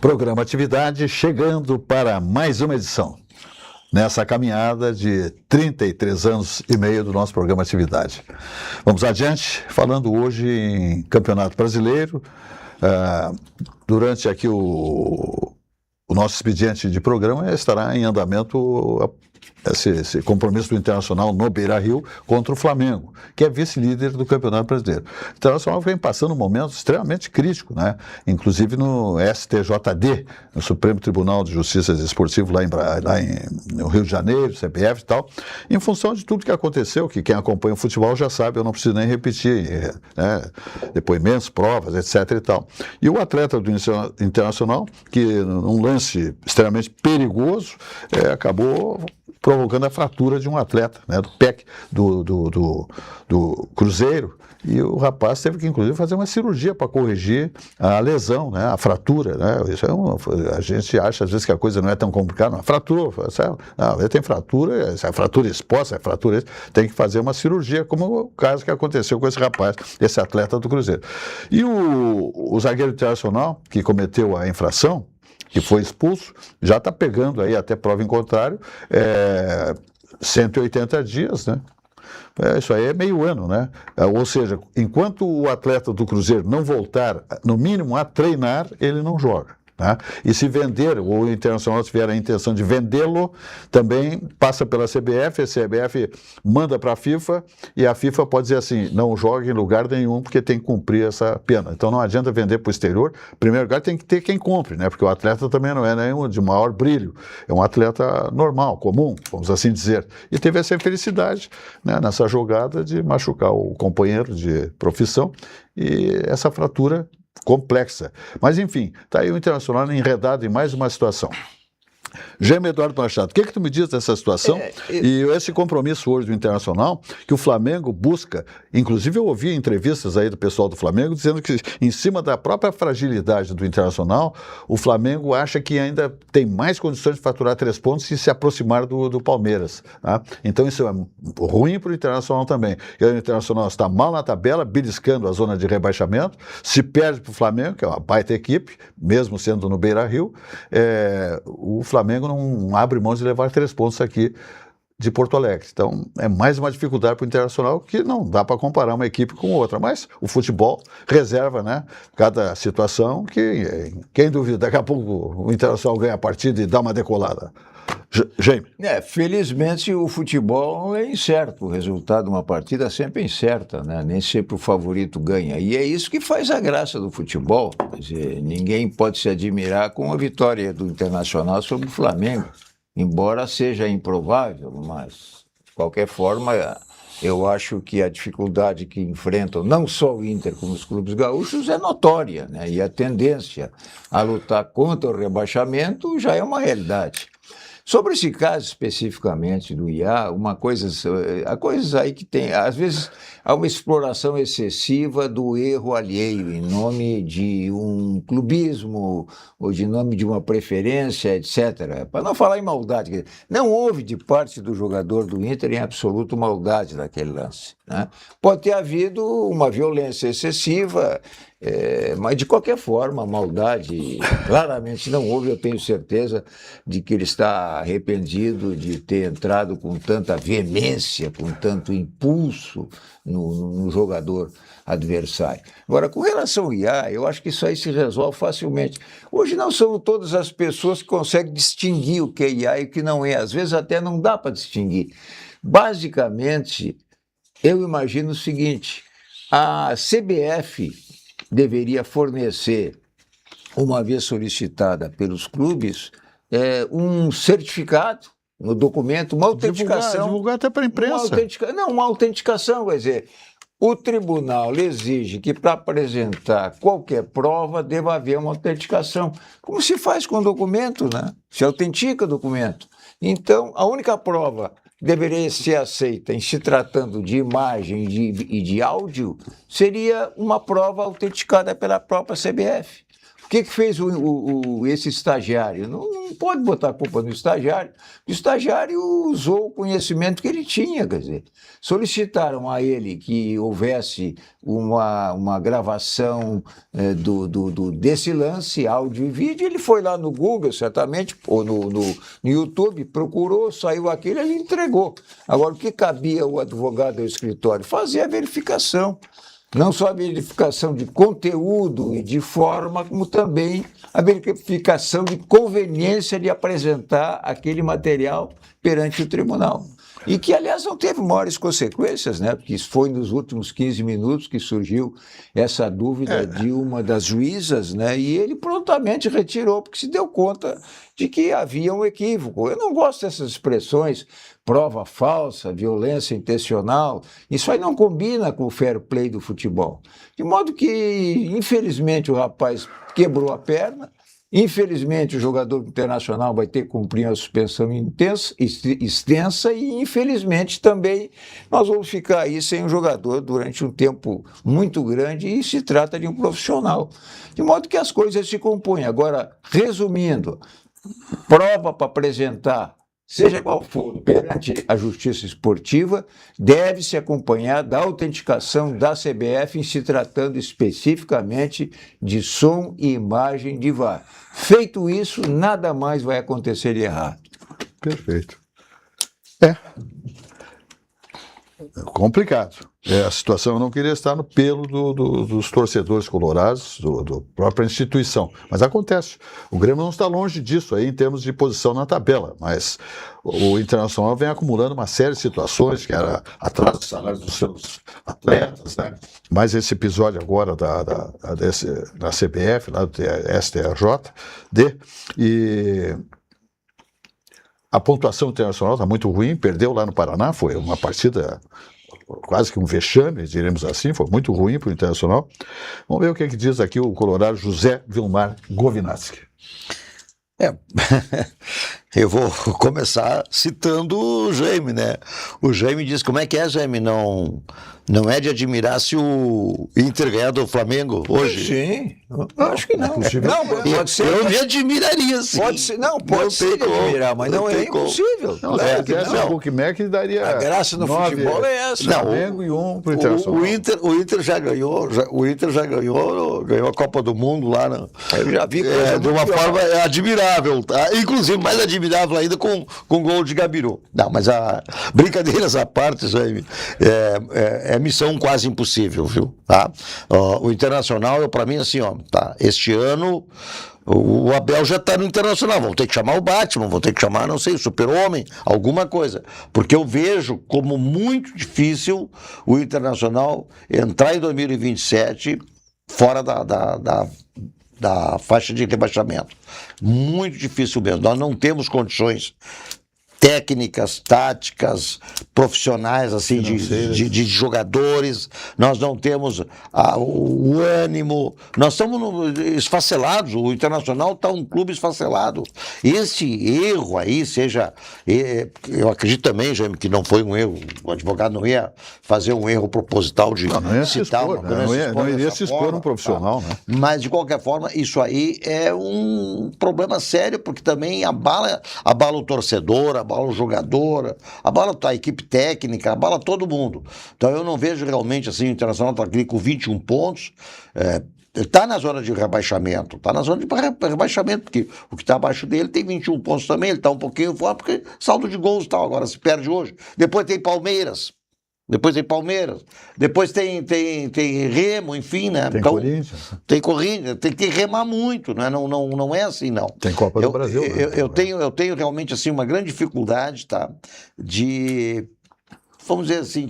Programa Atividade chegando para mais uma edição. Nessa caminhada de 33 anos e meio do nosso programa Atividade. Vamos adiante, falando hoje em Campeonato Brasileiro. Durante aqui o nosso expediente de programa estará em andamento esse compromisso do Internacional no Beira-Rio contra o Flamengo, que é vice-líder do Campeonato Brasileiro. O Internacional vem passando um momento extremamente crítico, né? Inclusive no STJD, no Supremo Tribunal de Justiça Desportivo lá no Rio de Janeiro, CBF e tal, em função de tudo que aconteceu, que quem acompanha o futebol já sabe, eu não preciso nem repetir, né? Depoimentos, provas, etc. e tal. E o atleta do Internacional, que num lance extremamente perigoso, acabou provocando a fratura de um atleta, né, do PEC, do Cruzeiro, e o rapaz teve que, inclusive, fazer uma cirurgia para corrigir a lesão, né, a fratura. Né, isso a gente acha, às vezes, que a coisa não é tão complicada. Não, fratura, não, ele tem fratura, se a fratura exposta, tem que fazer uma cirurgia, como o caso que aconteceu com esse rapaz, esse atleta do Cruzeiro. E o zagueiro internacional, que cometeu a infração, que foi expulso, já está pegando aí, até prova em contrário, 180 dias, né? Isso aí é meio ano, né? Ou seja, enquanto o atleta do Cruzeiro não voltar, no mínimo, a treinar, ele não joga. Né? E se vender, ou o Internacional tiver a intenção de vendê-lo, também passa pela CBF, a CBF manda para a FIFA, e a FIFA pode dizer assim, não joga em lugar nenhum, porque tem que cumprir essa pena. Então não adianta vender para o exterior, em primeiro lugar tem que ter quem compre, né? Porque o atleta também não é nenhum de maior brilho, é um atleta normal, comum, vamos assim dizer. E teve essa infelicidade, né, nessa jogada de machucar o companheiro de profissão, e essa fratura complexa. Mas, enfim, está aí o Internacional enredado em mais uma situação. Jaime Eduardo Machado, o que tu me diz dessa situação e esse compromisso hoje do Internacional, que o Flamengo busca, inclusive eu ouvi entrevistas aí do pessoal do Flamengo dizendo que em cima da própria fragilidade do Internacional, o Flamengo acha que ainda tem mais condições de faturar 3 pontos e se aproximar do Palmeiras. Tá? Então isso é ruim para o Internacional também. O Internacional está mal na tabela, beliscando a zona de rebaixamento, se perde para o Flamengo, que é uma baita equipe, mesmo sendo no Beira-Rio, o Flamengo não abre mão de levar 3 pontos aqui de Porto Alegre. Então, é mais uma dificuldade para o Internacional que não dá para comparar uma equipe com outra. Mas o futebol reserva, né, cada situação que, quem duvida, daqui a pouco o Internacional ganha a partida e dá uma decolada. Jaime. Felizmente o futebol é incerto, o resultado de uma partida sempre é incerta, né? Nem sempre o favorito ganha, e é isso que faz a graça do futebol. Quer dizer, ninguém pode se admirar com a vitória do Internacional sobre o Flamengo, embora seja improvável, mas de qualquer forma eu acho que a dificuldade que enfrentam não só o Inter como os clubes gaúchos é notória, né? E a tendência a lutar contra o rebaixamento já é uma realidade. Sobre esse caso especificamente do IA, há coisas aí que tem, às vezes há uma exploração excessiva do erro alheio em nome de um clubismo ou de nome de uma preferência, etc. Para não falar em maldade, não houve de parte do jogador do Inter em absoluto maldade naquele lance, né? Pode ter havido uma violência excessiva, mas de qualquer forma, a maldade claramente não houve. Eu tenho certeza de que ele está arrependido de ter entrado com tanta veemência, com tanto impulso no jogador adversário. Agora, com relação ao IA, eu acho que isso aí se resolve facilmente. Hoje não são todas as pessoas que conseguem distinguir o que é IA e o que não é. Às vezes até não dá para distinguir. Basicamente, eu imagino o seguinte: a CBF deveria fornecer, uma vez solicitada pelos clubes, um certificado, um documento, uma autenticação. Divulgar até para a imprensa. Uma autenticação, quer dizer, o tribunal exige que para apresentar qualquer prova deva haver uma autenticação, como se faz com documento, né? Se autentica o documento. Então, a única prova deveria ser aceita em se tratando de imagem e de áudio seria uma prova autenticada pela própria CBF. que fez esse estagiário? Não pode botar a culpa no estagiário. O estagiário usou o conhecimento que ele tinha, quer dizer, solicitaram a ele que houvesse uma gravação desse lance, áudio e vídeo. Ele foi lá no Google, certamente, ou no YouTube, procurou, saiu aquilo, ele entregou. Agora, o que cabia ao advogado do escritório? Fazer a verificação. Não só a verificação de conteúdo e de forma, como também a verificação de conveniência de apresentar aquele material perante o tribunal. E que, aliás, não teve maiores consequências, né? Porque foi nos últimos 15 minutos que surgiu essa dúvida de uma das juízas, né? E ele prontamente retirou, porque se deu conta de que havia um equívoco. Eu não gosto dessas expressões, prova falsa, violência intencional. Isso aí não combina com o fair play do futebol. De modo que, infelizmente, o rapaz quebrou a perna. Infelizmente, o jogador internacional vai ter que cumprir uma suspensão extensa e, infelizmente, também nós vamos ficar aí sem um jogador durante um tempo muito grande e se trata de um profissional. De modo que as coisas se compõem. Agora, resumindo, prova para apresentar, seja qual for, perante a justiça esportiva, deve se acompanhar da autenticação da CBF em se tratando especificamente de som e imagem de VAR. Feito isso, nada mais vai acontecer de errado. Perfeito. Complicado. A situação, eu não queria estar no pelo dos torcedores colorados, da própria instituição. Mas acontece. O Grêmio não está longe disso aí em termos de posição na tabela, mas o Internacional vem acumulando uma série de situações, que era atraso de salários dos seus atletas, né? Mais esse episódio agora da CBF, lá do STJD, e a pontuação internacional está muito ruim, perdeu lá no Paraná, foi uma partida quase que um vexame, diremos assim, foi muito ruim para o Internacional. Vamos ver o que diz aqui o colorado José Vilmar Govinatski. Eu vou começar citando o Jaime, né? O Jaime diz, como é que é, Jaime? Não é de admirar se o Inter ganhar do Flamengo hoje? Sim, acho que não. Não, pode ser. Eu me admiraria, sim. Pode ser, não, pode ser de admirar, mas não é impossível. Não, se fizesse o Bookmaker, daria a graça no futebol é essa. Flamengo e um para o Internacional. O Inter já ganhou, ganhou a Copa do Mundo lá. Eu já vi de uma forma admirável, tá? Inclusive mais admirável ainda com gol de Gabiru. Não, mas brincadeiras à parte, Jaime, é missão quase impossível, viu? Tá? O Internacional, para mim, assim, ó, tá? Este ano o Abel já está no Internacional, vão ter que chamar o Batman, vão ter que chamar, não sei, o Super-Homem, alguma coisa, porque eu vejo como muito difícil o Internacional entrar em 2027 fora da faixa de rebaixamento. Muito difícil mesmo, nós não temos condições técnicas, táticas, profissionais, assim, de jogadores, nós não temos o ânimo, nós estamos esfacelados, o Internacional está um clube esfacelado. Esse erro aí, eu acredito também, Jaime, que não foi um erro, o advogado não ia fazer um erro proposital de citar uma coisa. Não iria se expor um profissional, né? Mas, de qualquer forma, isso aí é um problema sério, porque também abala o torcedor, abala o jogador, abala a equipe técnica, abala todo mundo. Então eu não vejo realmente assim, o Internacional está aqui com 21 pontos, está na zona de rebaixamento, porque o que está abaixo dele tem 21 pontos também, ele está um pouquinho fora, porque saldo de gols e tal, agora se perde hoje. Depois tem Palmeiras, depois tem Remo, enfim, né? Tem então, Corinthians. Tem Corinthians, tem que remar muito, né? Não é assim, não. Tem Copa do Brasil. Eu tenho realmente assim, uma grande dificuldade, tá? Vamos dizer assim,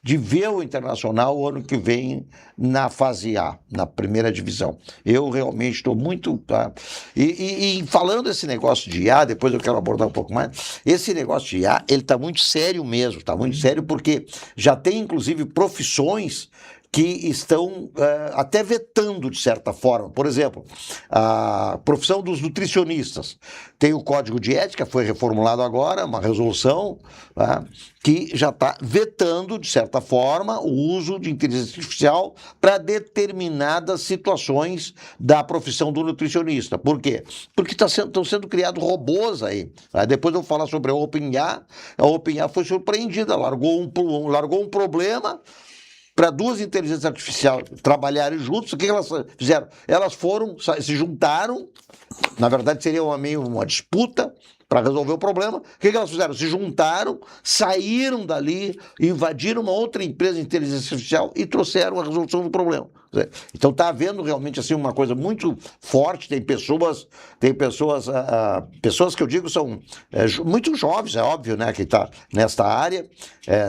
de ver o Internacional o ano que vem na fase A, na primeira divisão. Eu realmente estou muito... Tá? E falando esse negócio de A, depois eu quero abordar um pouco mais, esse negócio de A, ele está muito sério mesmo, está muito sério porque já tem inclusive profissões que estão até vetando, de certa forma. Por exemplo, a profissão dos nutricionistas. Tem o Código de Ética, foi reformulado agora, uma resolução, tá, que já está vetando, de certa forma, o uso de inteligência artificial para determinadas situações da profissão do nutricionista. Por quê? Porque estão sendo criados robôs aí. Tá? Depois eu vou falar sobre a OpenAI. A OpenAI foi surpreendida, largou um problema para duas inteligências artificiais trabalharem juntos. O que elas fizeram? Elas se juntaram, na verdade seria meio uma disputa para resolver o problema. O que elas fizeram? Se juntaram, saíram dali, invadiram uma outra empresa de inteligência artificial e trouxeram a resolução do problema. Então está havendo realmente assim uma coisa muito forte. Tem pessoas que eu digo são muito jovens, é óbvio, né, que está nesta área,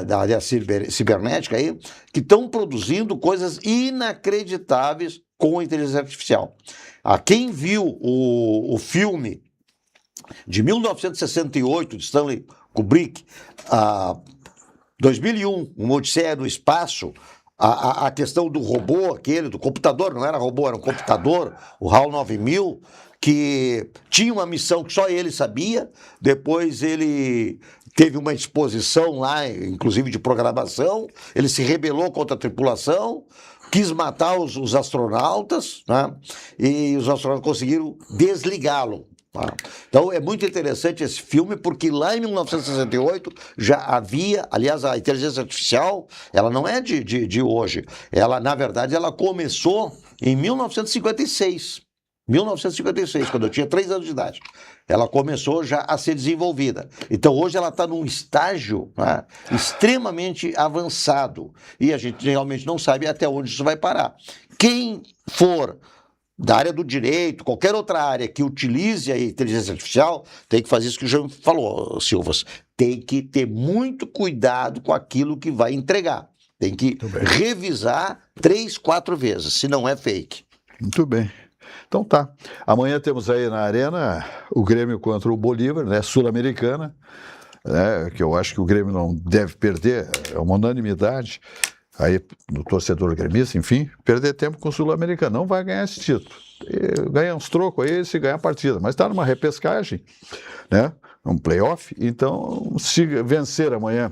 da área cibernética aí, que estão produzindo coisas inacreditáveis com a inteligência artificial. Quem viu o filme de 1968 de Stanley Kubrick, 2001, uma Odisseia no Espaço, a questão do robô, do computador, não era robô, era um computador, o HAL 9000, que tinha uma missão que só ele sabia. Depois ele teve uma exposição lá, inclusive de programação, ele se rebelou contra a tripulação, quis matar os astronautas, né? E os astronautas conseguiram desligá-lo. Então é muito interessante esse filme, porque lá em 1968 já havia, aliás, a inteligência artificial, ela não é de hoje, ela, na verdade, ela começou em 1956, quando eu tinha 3 anos de idade. Ela começou já a ser desenvolvida. Então hoje ela está num estágio, né, extremamente avançado, e a gente realmente não sabe até onde isso vai parar. Quem for da área do direito, qualquer outra área que utilize a inteligência artificial, tem que fazer isso que o Jean falou, Silvas. Tem que ter muito cuidado com aquilo que vai entregar. Tem que revisar 3, 4 vezes, se não é fake. Muito bem. Então tá. Amanhã temos aí na Arena o Grêmio contra o Bolívar, né, Sul-Americana, né, que eu acho que o Grêmio não deve perder, é uma unanimidade. Aí, no torcedor gremista, enfim, perder tempo com o Sul-Americano. Não vai ganhar esse título. Ganha uns trocos aí se ganhar a partida. Mas está numa repescagem, né? Um playoff. Então, se vencer amanhã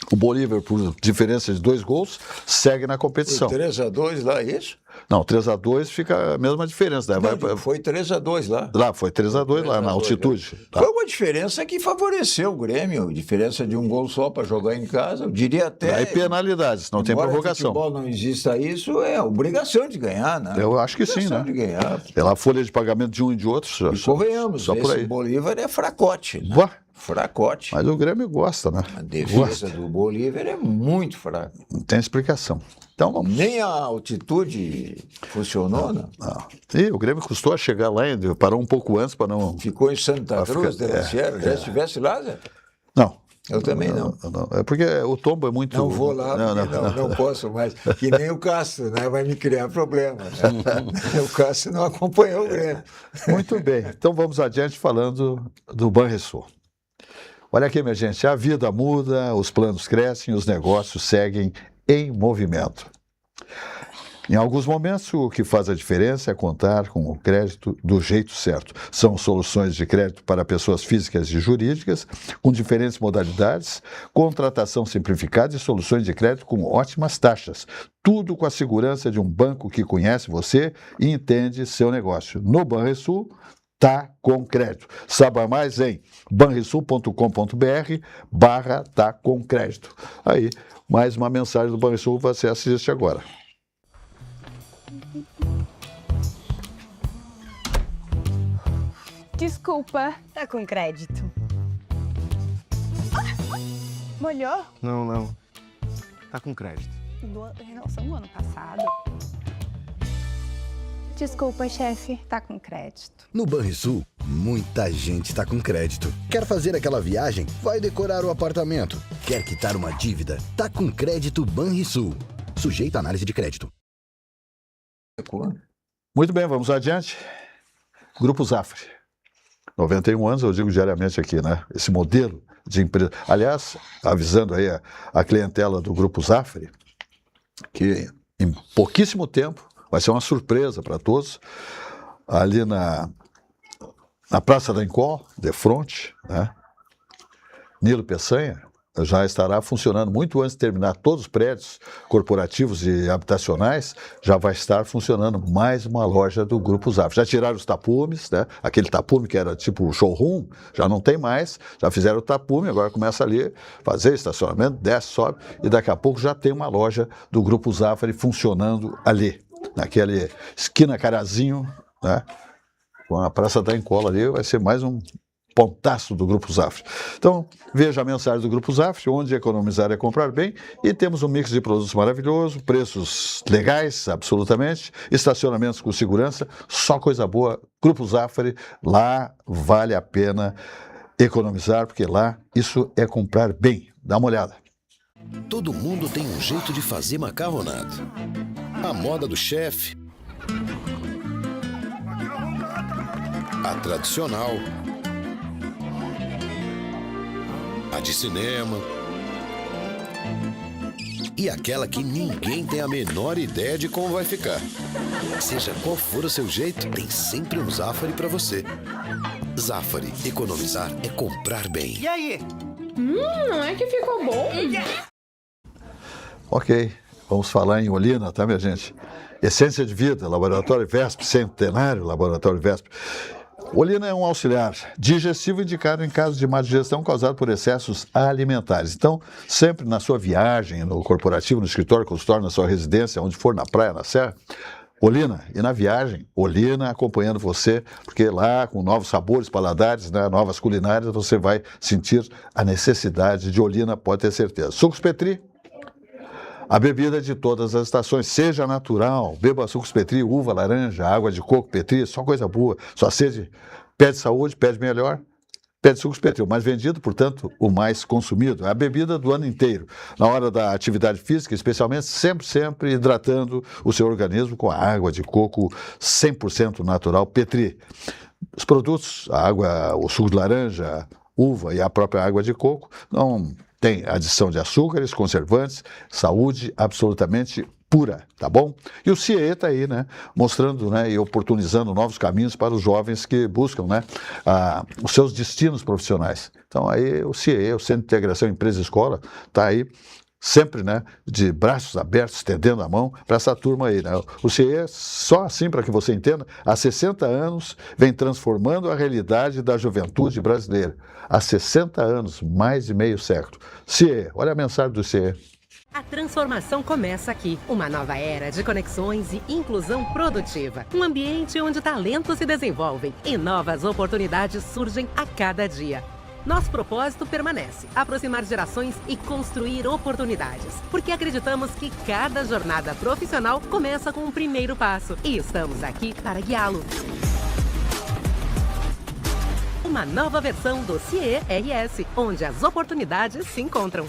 o Bolívar por diferença de 2 gols, segue na competição. 3-2 lá, é isso? Não, 3-2 fica a mesma diferença. Né? Foi 3-2 lá. Lá, foi 3-2 lá, na altitude. Tá. Foi uma diferença que favoreceu o Grêmio, diferença de 1 gol só para jogar em casa, eu diria até... Aí penalidades, não tem prorrogação. Se o futebol não exista isso, é obrigação de ganhar, né? Eu acho que sim, né? De ganhar. Pela folha de pagamento de um e de outro. Convenhamos, só por aí. O Bolívar é fracote, né? Fracote. Mas o Grêmio gosta, né? A defesa do Bolívar é muito fraca. Não tem explicação. Então, vamos... Nem a altitude funcionou, não? E o Grêmio custou a chegar lá, parou um pouco antes para não... Ficou em Santa Cruz, Já estivesse lá, Zé? Não. Eu também não. É porque o tombo é muito... Não vou lá, não posso mais. Que nem o Castro, né? Vai me criar problema. Né? O Castro não acompanhou o Grêmio. Muito bem. Então vamos adiante falando do Banrisul. Olha aqui, minha gente, a vida muda, os planos crescem, os negócios seguem em movimento. Em alguns momentos, o que faz a diferença é contar com o crédito do jeito certo. São soluções de crédito para pessoas físicas e jurídicas, com diferentes modalidades, contratação simplificada e soluções de crédito com ótimas taxas. Tudo com a segurança de um banco que conhece você e entende seu negócio. No Banrisul, tá com crédito. Saiba mais em banrisul.com.br/tá com crédito. Aí, mais uma mensagem do Banrisul, você assiste agora. Desculpa. Tá com crédito. Molhou? Não. Tá com crédito. Renovação do ano passado. Desculpa, chefe. Tá com crédito. No Banrisul, muita gente tá com crédito. Quer fazer aquela viagem? Vai decorar o apartamento. Quer quitar uma dívida? Tá com crédito Banrisul. Sujeito à análise de crédito. Muito bem, vamos adiante. Grupo Zafre. 91 anos, eu digo diariamente aqui, né? Esse modelo de empresa. Aliás, avisando aí a clientela do Grupo Zafre, que em pouquíssimo tempo, vai ser uma surpresa para todos, ali na Praça da Encol, de frente, né? Nilo Peçanha, já estará funcionando muito antes de terminar todos os prédios corporativos e habitacionais, já vai estar funcionando mais uma loja do Grupo Zafari. Já tiraram os tapumes, né? Aquele tapume que era tipo showroom, já não tem mais, já fizeram o tapume, agora começa ali, fazer estacionamento, desce, sobe, e daqui a pouco já tem uma loja do Grupo Zafari funcionando ali, naquela esquina Carazinho, né? Com a Praça da Encola ali, vai ser mais um pontaço do Grupo Zafari. Então, veja a mensagem do Grupo Zafari, onde economizar é comprar bem, e temos um mix de produtos maravilhoso, preços legais, absolutamente, estacionamentos com segurança, só coisa boa. Grupo Zafari, lá vale a pena economizar, porque lá isso é comprar bem. Dá uma olhada. Todo mundo tem um jeito de fazer macarronada. A moda do chefe, a tradicional, a de cinema e aquela que ninguém tem a menor ideia de como vai ficar. Seja qual for o seu jeito, tem sempre um Zafari para você. Zafari, economizar é comprar bem. E aí? Não é que ficou bom? Ok, vamos falar em Olinda, tá, minha gente? Essência de Vida, Laboratório VESP, Centenário Laboratório VESP. Olinda é um auxiliar digestivo indicado em casos de má digestão causado por excessos alimentares. Então, sempre na sua viagem, no corporativo, no escritório, consultório, na sua residência, onde for, na praia, na serra, Olinda. E na viagem, Olinda acompanhando você, porque lá, com novos sabores, paladares, né, novas culinárias, você vai sentir a necessidade de Olinda, pode ter certeza. Sucos Petri, a bebida de todas as estações, seja natural, beba sucos Petri, uva, laranja, água de coco Petri, só coisa boa. Sua sede pede saúde, pede melhor, pede sucos Petri. O mais vendido, portanto, o mais consumido. É a bebida do ano inteiro. Na hora da atividade física, especialmente, sempre hidratando o seu organismo com a água de coco 100% natural Petri. Os produtos, a água, o suco de laranja, uva e a própria água de coco, não tem adição de açúcares, conservantes, saúde absolutamente pura, tá bom? E o CIE está aí, né, mostrando, né, e oportunizando novos caminhos para os jovens que buscam, né, os seus destinos profissionais. Então aí o CIE, o Centro de Integração Empresa-Escola, está aí sempre, né, de braços abertos, estendendo a mão para essa turma aí, né? O CIE, só assim para que você entenda, há 60 anos vem transformando a realidade da juventude brasileira. Há 60 anos, mais de meio século. CIE, olha a mensagem do CIE. A transformação começa aqui. Uma nova era de conexões e inclusão produtiva. Um ambiente onde talentos se desenvolvem e novas oportunidades surgem a cada dia. Nosso propósito permanece: aproximar gerações e construir oportunidades. Porque acreditamos que cada jornada profissional começa com um primeiro passo. E estamos aqui para guiá-lo. Uma nova versão do CIE-RS, onde as oportunidades se encontram.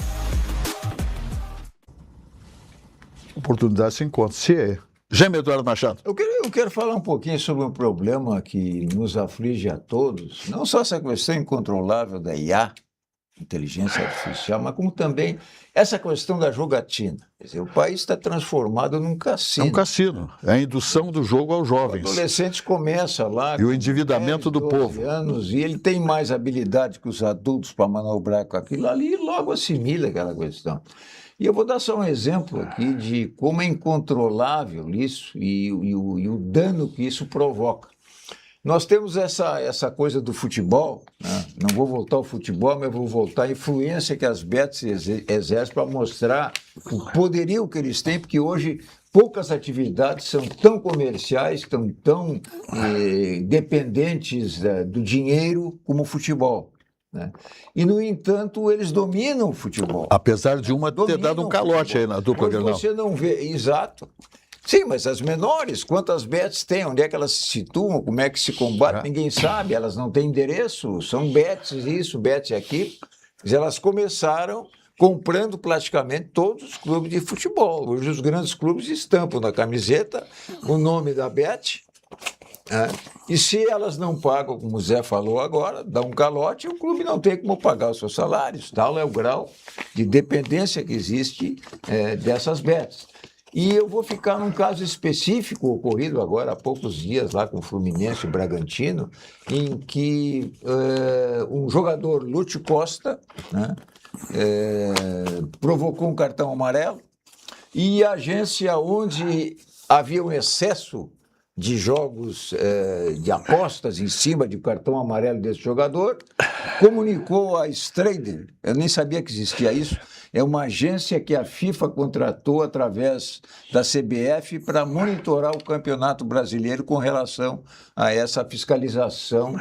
Oportunidade se encontra. CIE. Gêmeo Eduardo Machado. Eu quero falar um pouquinho sobre um problema que nos aflige a todos, não só essa questão incontrolável da IA, inteligência artificial, mas como também essa questão da jogatina. Quer dizer, o país está transformado num cassino. É um cassino, é a indução do jogo aos O jovens. adolescente começa lá... E o com endividamento 10, do 12 povo. anos, e ele tem mais habilidade que os adultos para manobrar com aquilo ali e logo assimila aquela questão. E eu vou dar só um exemplo aqui de como é incontrolável isso e o dano que isso provoca. Nós temos essa coisa do futebol, né? Não vou voltar ao futebol, mas vou voltar à influência que as bets exercem para mostrar o poderio que eles têm, porque hoje poucas atividades são tão comerciais, tão dependentes do dinheiro como o futebol. Né? E, no entanto, eles dominam o futebol. Apesar de uma ter dado um calote aí na dupla Grenal. Você não vê, exato. Sim, mas as menores, quantas bets tem? Onde é que elas se situam? Como é que se combate? Ninguém sabe, elas não têm endereço, são bets isso, bets aquilo. Mas elas começaram comprando praticamente todos os clubes de futebol. Hoje os grandes clubes estampam na camiseta o nome da bet. E se elas não pagam, como o Zé falou agora, dá um calote, o clube não tem como pagar os seus salários. Tal é o grau de dependência que existe dessas bets. E eu vou ficar num caso específico ocorrido agora há poucos dias lá com o Fluminense e Bragantino, em que um jogador, Lúcio Costa, né, provocou um cartão amarelo e a agência onde havia um excesso de jogos de apostas em cima de cartão amarelo desse jogador, comunicou a Strader, eu nem sabia que existia isso, é uma agência que a FIFA contratou através da CBF para monitorar o Campeonato Brasileiro com relação a essa fiscalização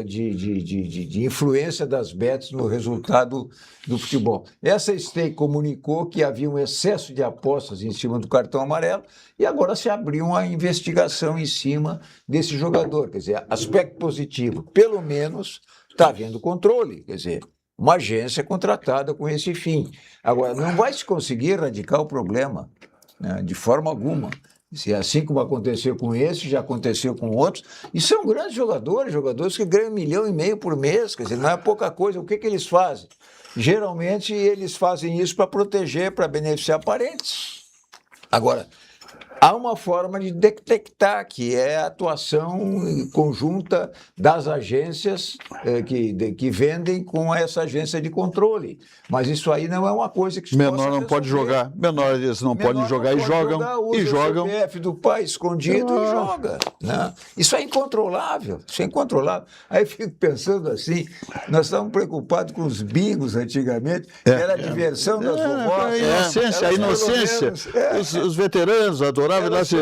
de influência das bets no resultado do futebol. Essa Stay comunicou que havia um excesso de apostas em cima do cartão amarelo e agora se abriu uma investigação em cima desse jogador. Quer dizer, aspecto positivo, pelo menos está havendo controle, quer dizer, uma agência contratada com esse fim. Agora, não vai se conseguir erradicar o problema, né, de forma alguma. Se assim como aconteceu com esse, já aconteceu com outros. E são grandes jogadores que ganham 1,5 milhão por mês, quer dizer, não é pouca coisa. O que eles fazem? Geralmente, eles fazem isso para proteger, para beneficiar parentes. Agora, há uma forma de detectar, que é a atuação conjunta das agências que vendem com essa agência de controle. Mas isso aí não é uma coisa que se Menor possa não pode resolver. jogar. Menores não podem jogar e Menor não jogam. pode E jogar, jogam. usa o CPF do pai escondido e joga. Né? Isso é incontrolável. Isso é incontrolável. Aí eu fico pensando assim, nós estávamos preocupados com os bingos antigamente, que era a diversão das vovós. A inocência, a inocência. Os veteranos adoravam lá se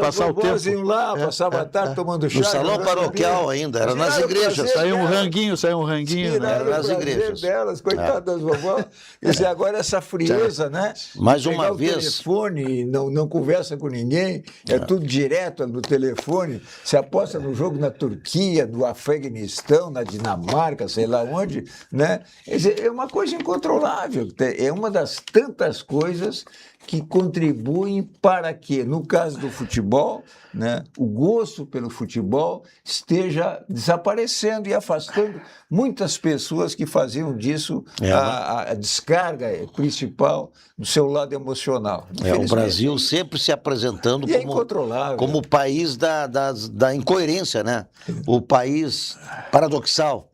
passar o tempo. Iam lá, passava a tarde tomando chá. No salão jogando paroquial bingo. ainda, era nas Tiraram o igrejas. prazer Saiu um delas. ranguinho. Né? Tiraram Era nas o prazer igrejas. delas, coitadas das vovós. Quer dizer, agora essa frieza, né? Mais Pegar uma o vez- telefone, não conversa com ninguém, é tudo direto no telefone. Se aposta no jogo na Turquia, no Afeganistão, na Dinamarca, sei lá onde, né? Quer dizer, é uma coisa incontrolável. É uma das tantas coisas que contribuem para que, no caso do futebol, né, o gosto pelo futebol esteja desaparecendo e afastando muitas pessoas que faziam disso a descarga principal do seu lado emocional. O Infelizmente, Brasil sempre se apresentando E é como, incontrolável. como o país da incoerência, né? O país paradoxal.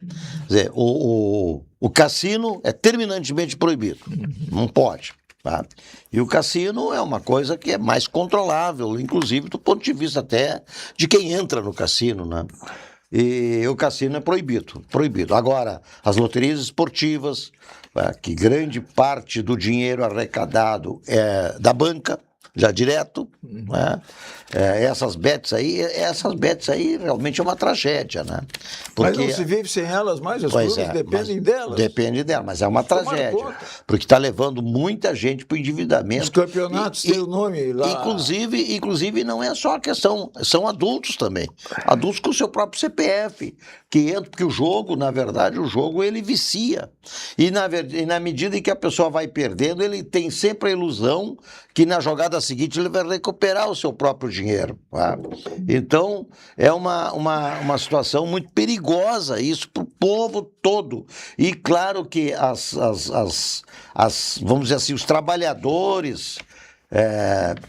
Quer dizer, o cassino é terminantemente proibido. Não pode. Tá? E o cassino é uma coisa que é mais controlável, inclusive do ponto de vista até de quem entra no cassino, né? E o cassino é proibido. Agora, as loterias esportivas, que grande parte do dinheiro arrecadado é da banca, já direto, né? Essas bets aí realmente é uma tragédia, né? Mas não se vive sem elas mais, os Pois clubes é, dependem mas delas. Depende dela, mas é uma Tomaram tragédia. conta. Porque está levando muita gente para o endividamento. Os campeonatos têm o nome lá. Inclusive, não é só a questão, são adultos também. Adultos com o seu próprio CPF, que entram, porque o jogo, na verdade, ele vicia. E na medida em que a pessoa vai perdendo, ele tem sempre a ilusão que na jogada seguinte ele vai recuperar o seu próprio dinheiro. Tá? Então, é uma situação muito perigosa isso para o povo todo. E claro que vamos dizer assim, os trabalhadores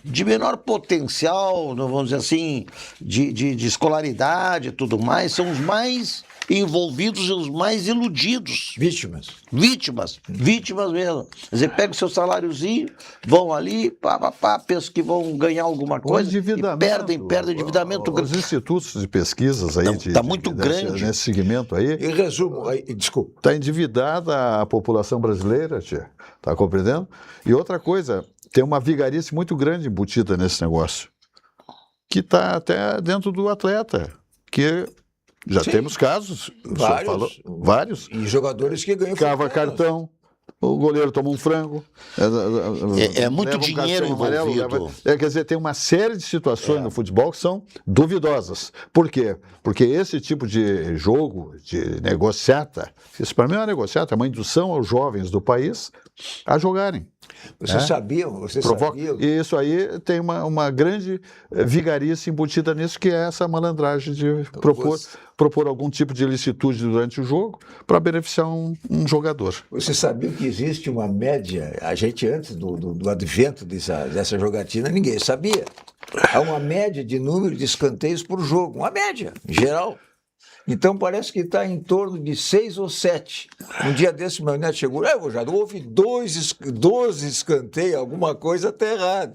de menor potencial, vamos dizer assim, de escolaridade e tudo mais, são os mais envolvidos e os mais iludidos. Vítimas mesmo. Quer dizer, pega o seu saláriozinho, vão ali, pensam que vão ganhar alguma coisa e perdem endividamento. Os institutos de pesquisas aí Tá muito grande. nesse segmento aí. Em resumo, desculpa. Está endividada a população brasileira, tia. Está compreendendo? E outra coisa, tem uma vigarice muito grande embutida nesse negócio, que está até dentro do atleta, que já Sim. temos casos, o senhor falou, vários, E jogadores que ganham cava fortunas. cartão, o goleiro toma um frango. É muito leva um dinheiro cartão amarelo, envolvido. quer dizer, tem uma série de situações no futebol que são duvidosas. Por quê? Porque esse tipo de jogo, de negociata, isso para mim é uma negociata, é uma indução aos jovens do país a jogarem. Vocês sabiam? E isso aí tem uma grande vigarice embutida nisso, que é essa malandragem de propor propor algum tipo de ilicitude durante o jogo para beneficiar um jogador. Você sabia que existe uma média, a gente antes do advento dessa jogatina, ninguém sabia. Há uma média de número de escanteios por jogo, uma média, em geral. Então parece que está em torno de 6 ou 7. Um dia desse, meu neto chegou, já houve 12 escanteios, alguma coisa está errada.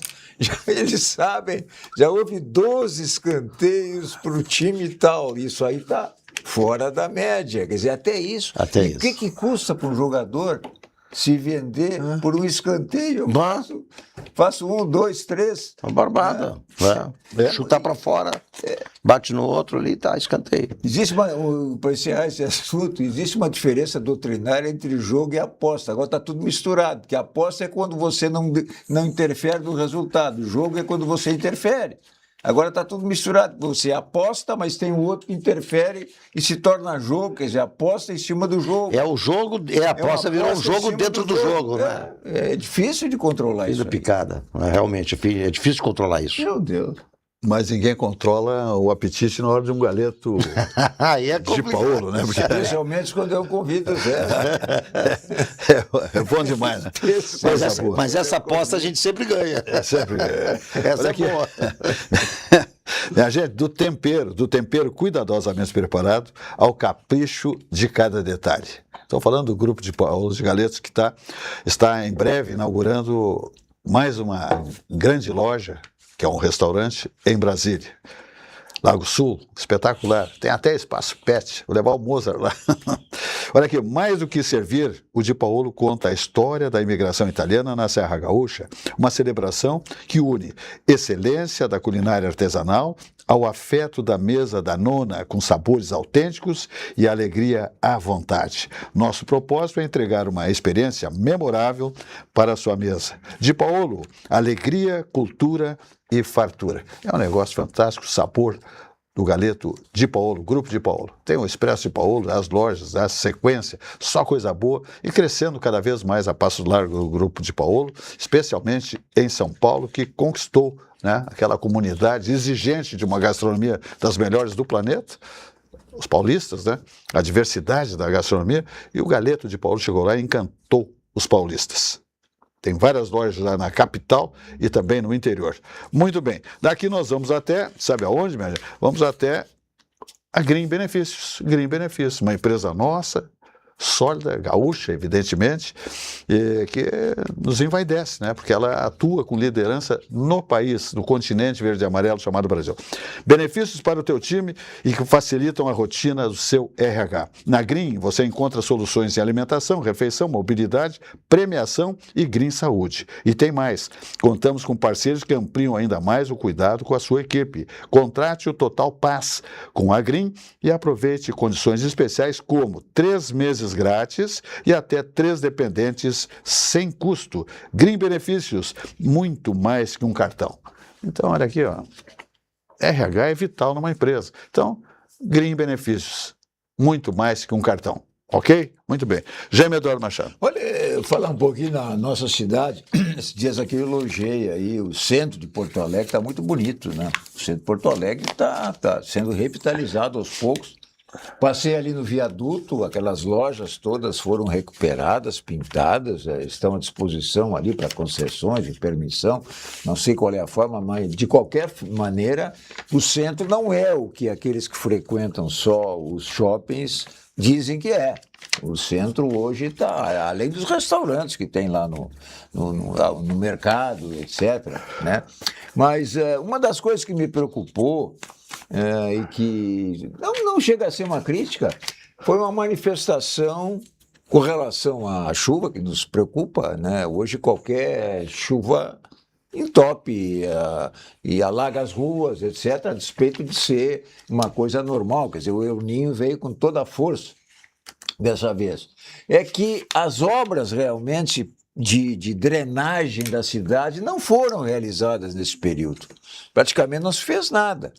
Eles sabem, já houve 12 escanteios para o time tal. Isso aí está fora da média. Quer dizer, até isso. Até E isso. o que custa para um jogador se vender por um escanteio? Eu faço 1, 2, 3. Uma barbada. Chutar para fora, bate no outro ali, tá, escanteio. Existe para encerrar esse assunto, existe uma diferença doutrinária entre jogo e aposta. Agora está tudo misturado, porque a aposta é quando você não interfere no resultado, o jogo é quando você interfere. Agora está tudo misturado. Você aposta, mas tem o outro que interfere e se torna jogo, quer dizer, aposta em cima do jogo. É o jogo, a aposta virou um jogo dentro do jogo, né? É difícil de controlar isso. Picada. Realmente, é difícil de controlar isso. Meu Deus. Mas ninguém controla o apetite na hora de um galeto Aí é de complicado. Paulo, né? Porque Especialmente quando eu convido o Zé. é bom demais, né? Mas essa aposta a gente sempre ganha. Sempre. Essa é boa. Minha gente, do tempero cuidadosamente preparado ao capricho de cada detalhe. Estou falando do grupo de Paulo de Galetos que está em breve inaugurando mais uma grande loja, que é um restaurante em Brasília. Lago Sul, espetacular. Tem até espaço pet. Vou levar o Mozart lá. Olha aqui, mais do que servir, o Di Paolo conta a história da imigração italiana na Serra Gaúcha, uma celebração que une excelência da culinária artesanal ao afeto da mesa da nona com sabores autênticos e alegria à vontade. Nosso propósito é entregar uma experiência memorável para a sua mesa. Di Paolo, alegria, cultura e fartura. É um negócio fantástico, sabor do galeto Di Paolo, grupo Di Paolo. Tem o Expresso Di Paolo, as lojas, a sequência, só coisa boa e crescendo cada vez mais a passo largo do grupo Di Paolo, especialmente em São Paulo, que conquistou, né, aquela comunidade exigente de uma gastronomia das melhores do planeta, os paulistas, né, a diversidade da gastronomia, e o galeto Di Paolo chegou lá e encantou os paulistas. Tem várias lojas lá na capital e também no interior. Muito bem. Daqui nós vamos até, sabe aonde, minha gente? Vamos até a Green Benefícios. Green Benefícios, uma empresa nossa, sólida, gaúcha, evidentemente, que nos envaidece, né? Porque ela atua com liderança no país, no continente verde e amarelo chamado Brasil. Benefícios para o teu time e que facilitam a rotina do seu RH. Na Green você encontra soluções em alimentação, refeição, mobilidade, premiação e Green Saúde. E tem mais, contamos com parceiros que ampliam ainda mais o cuidado com a sua equipe. Contrate o Total Pass com a Green e aproveite condições especiais como 3 meses grátis e até 3 dependentes sem custo. Green Benefícios, muito mais que um cartão. Então, olha aqui, ó. RH é vital numa empresa. Então, Green Benefícios, muito mais que um cartão. Ok? Muito bem. Jaime Eduardo Machado. Olha, falar um pouquinho na nossa cidade. Esses dias aqui eu elogiei aí o centro de Porto Alegre, está muito bonito, né? O centro de Porto Alegre está sendo revitalizado aos poucos. Passei ali no viaduto, aquelas lojas todas foram recuperadas, pintadas, estão à disposição ali para concessões de permissão, não sei qual é a forma, mas de qualquer maneira o centro não é o que aqueles que frequentam só os shoppings dizem que é. O centro hoje está, além dos restaurantes que tem lá no mercado, etc., né? Mas uma das coisas que me preocupou e que não chega a ser uma crítica, foi uma manifestação com relação à chuva, que nos preocupa, né? Hoje qualquer chuva entope e alaga as ruas, etc., a despeito de ser uma coisa normal. Quer dizer, o El Niño veio com toda a força dessa vez. É que as obras realmente de drenagem da cidade não foram realizadas nesse período. Praticamente não se fez nada.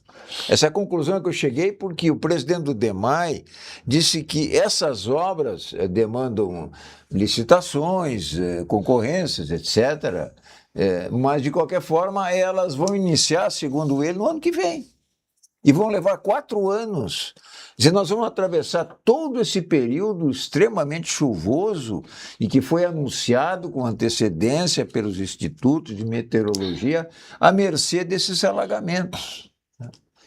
Essa é a conclusão que eu cheguei porque o presidente do DEMAI disse que essas obras demandam licitações, concorrências, etc., mas, de qualquer forma, elas vão iniciar, segundo ele, no ano que vem. E vão levar 4 anos. Quer dizer, nós vamos atravessar todo esse período extremamente chuvoso e que foi anunciado com antecedência pelos institutos de meteorologia à mercê desses alagamentos.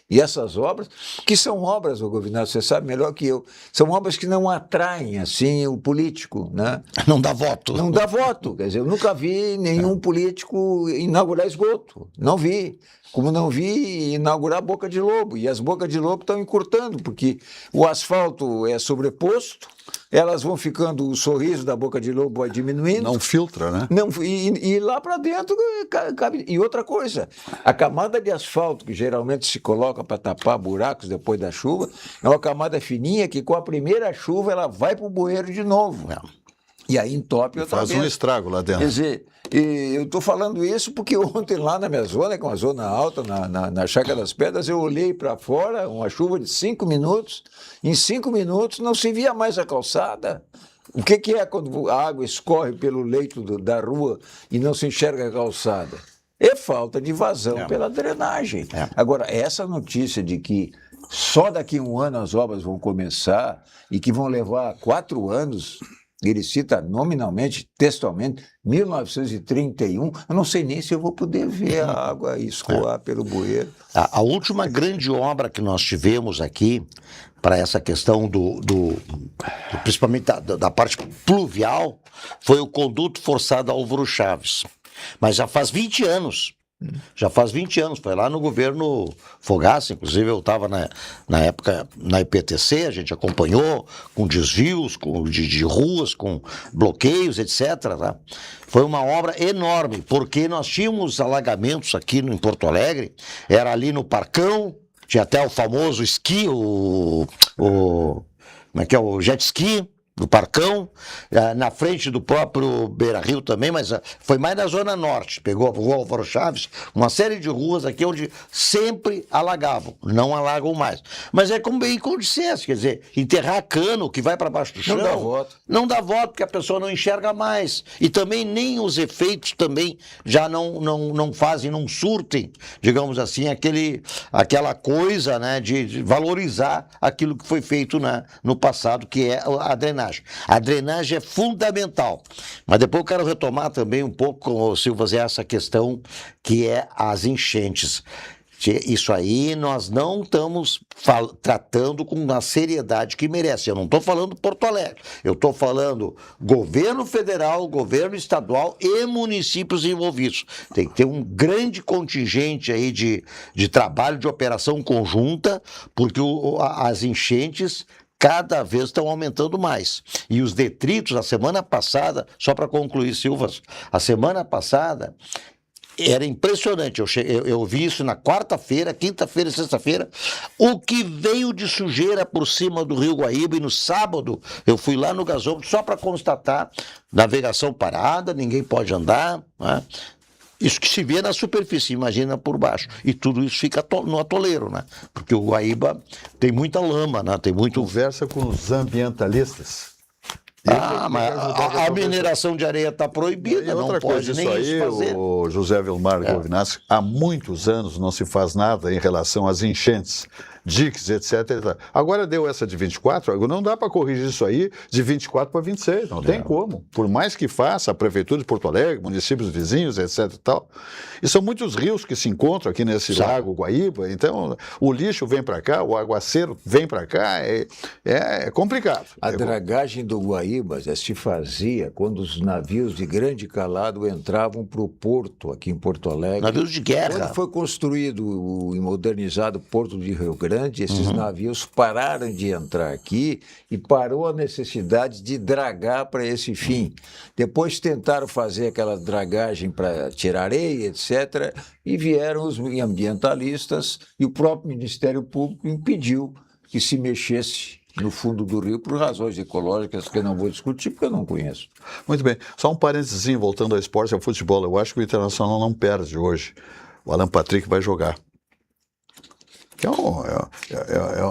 E essas obras, que são obras, ô Govinato, você sabe melhor que eu, são obras que não atraem, assim, o político, né? Não dá voto. Não dá voto. Quer dizer, eu nunca vi nenhum político inaugurar esgoto. Não vi. Como não vi inaugurar boca de lobo. E as bocas de lobo estão encurtando, porque o asfalto é sobreposto, elas vão ficando, o sorriso da boca de lobo vai diminuindo. Não filtra, né? Não, e lá para dentro cabe. E outra coisa, a camada de asfalto que geralmente se coloca para tapar buracos depois da chuva é uma camada fininha que com a primeira chuva ela vai para o bueiro de novo. E aí entope outra Faz vez. um estrago lá dentro. Quer dizer, eu estou falando isso porque ontem lá na minha zona, que é uma zona alta, na Chácara das Pedras, eu olhei para fora, uma chuva de 5 minutos, em 5 minutos não se via mais a calçada. O que é quando a água escorre pelo leito da rua e não se enxerga a calçada? É falta de vazão pela drenagem. Agora, essa notícia de que só daqui a 1 ano as obras vão começar e que vão levar 4 anos... Ele cita nominalmente, textualmente, 1931. Eu não sei nem se eu vou poder ver a água escoar pelo bueiro. A última grande obra que nós tivemos aqui, para essa questão principalmente da parte pluvial, foi o conduto forçado Álvaro Chaves. Mas já faz 20 anos. Já faz 20 anos, foi lá no governo Fogaça, inclusive eu estava na época na IPTC, a gente acompanhou com desvios de ruas, com bloqueios, etc. Tá? Foi uma obra enorme, porque nós tínhamos alagamentos aqui em Porto Alegre, era ali no Parcão, tinha até o famoso esqui, como é que é, o jet ski, do Parcão, na frente do próprio Beira-Rio também, mas foi mais na Zona Norte, pegou a Rua Álvaro Chaves, uma série de ruas aqui onde sempre alagavam, não alagam mais. Mas é como bem como dissesse, quer dizer, enterrar cano que vai para baixo do chão, não dá voto. Não dá voto, porque a pessoa não enxerga mais. E também nem os efeitos também já não fazem, não surtem, digamos assim, aquela coisa, né, de valorizar aquilo que foi feito no passado, que é a drenagem. A drenagem é fundamental. Mas depois eu quero retomar também um pouco, Silvia, essa questão que é as enchentes. Isso aí nós não estamos tratando com a seriedade que merece. Eu não estou falando Porto Alegre, eu estou falando governo federal, governo estadual e municípios envolvidos. Tem que ter um grande contingente aí de trabalho, de operação conjunta, porque as enchentes cada vez estão aumentando mais. E os detritos, a semana passada, só para concluir, Silva, a semana passada era impressionante. Eu vi isso na quarta-feira, quinta-feira e sexta-feira, o que veio de sujeira por cima do Rio Guaíba, e no sábado eu fui lá no gasômetro só para constatar navegação parada, ninguém pode andar, né? Isso que se vê na superfície, imagina por baixo. E tudo isso fica no atoleiro, né? Porque o Guaíba tem muita lama, né? Tem muito... Conversa com os ambientalistas. Mas a mineração de areia está proibida, não pode nem isso fazer. O José Vilmar Govinato, há muitos anos não se faz nada em relação às enchentes, diques, etc. Agora deu essa de 24, não dá para corrigir isso aí de 24 para 26, não tem como. Por mais que faça a Prefeitura de Porto Alegre, municípios vizinhos, etc. e tal. E são muitos rios que se encontram aqui nesse lago Guaíba, então o lixo vem para cá, o aguaceiro vem para cá, é complicado. A dragagem do Guaíba se fazia quando os navios de grande calado entravam para o porto, aqui em Porto Alegre. Navios de guerra. Quando foi construído e modernizado o Porto de Rio Grande, esses navios pararam de entrar aqui e parou a necessidade de dragar para esse fim. Depois tentaram fazer aquela dragagem para tirar areia, etc., e vieram os ambientalistas e o próprio Ministério Público impediu que se mexesse no fundo do rio por razões ecológicas que eu não vou discutir porque eu não conheço. Muito bem. Só um parênteses, voltando ao esporte, ao futebol. Eu acho que o Internacional não perde hoje. O Alan Patrick vai jogar.